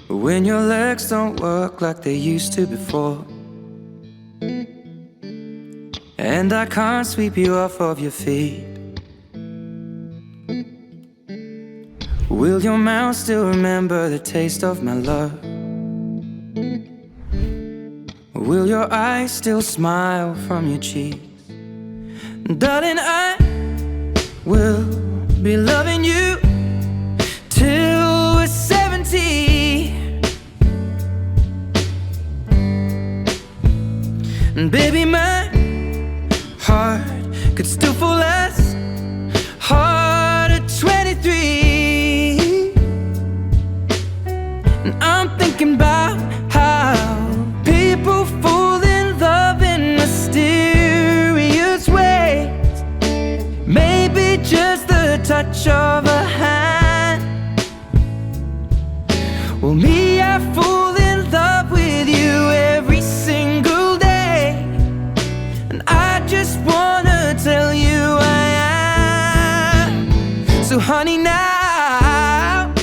when your legs don't work like they used to before, and I can't sweep you off of your feet. Will your mouth still remember the taste of my love? Will your eyes still smile from your cheeks? Darling, I will be loving you till we're 70. And baby, my heart could still fall as hard at 23. And I'm thinking about how people fall in love in mysterious ways. Maybe just the touch of a hand. Well, me, I fall in love with you every single day, and I just wanna tell you I am. So honey, now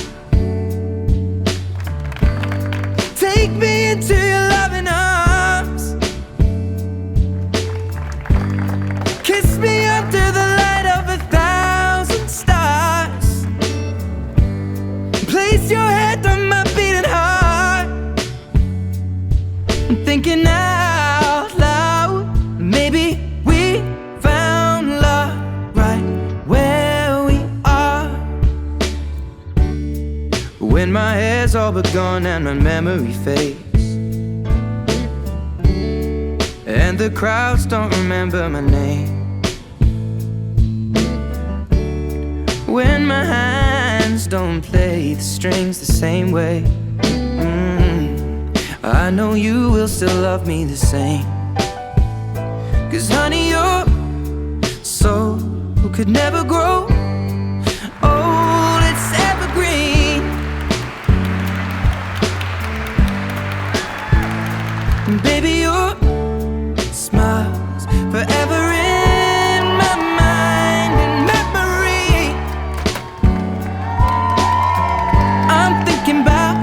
take me into your loving arms. Kiss me under the light of 1,000 stars. Place your head on my beating heart. I'm thinking out loud, maybe we found love right where we are. When my hair's all but gone and my memory fades, and the crowds don't remember my name. When my hands don't play the strings the same way, I know you will still love me the same. 'Cause honey, your soul could never grow old, it's evergreen. Baby, your smile's forever in my mind and memory. I'm thinking about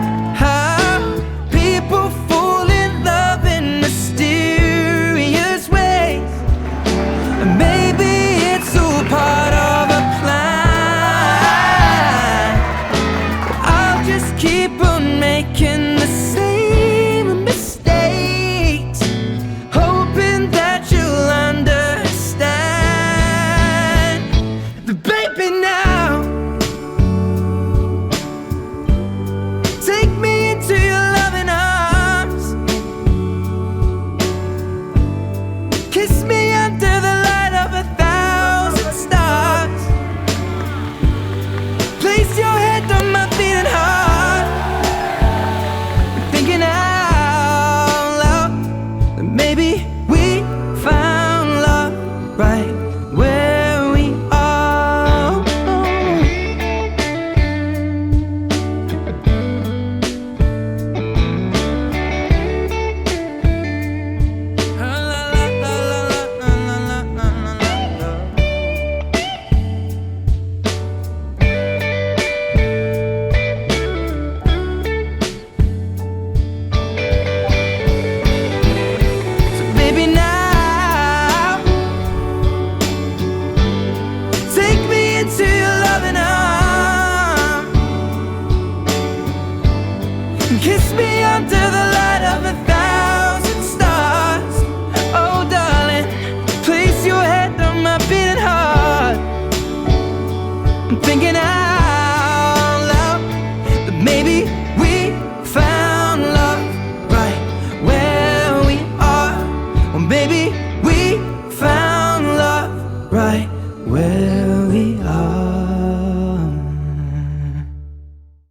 how people fall in love in mysterious ways. And maybe it's all part of a plan. I'll just keep on making the same mistakes, hoping that you'll understand. But baby, now take me into your loving arms. Kiss me under the light of 1,000 stars. Place your head on my beating heart. Thinking out loud that maybe we found love right where we are. So baby, now take me into your loving arms. Kiss me under the light of 1,000 stars. Oh darling, place your head on my beating heart. I'm thinking out loud that maybe we found love right where we are. Or maybe we found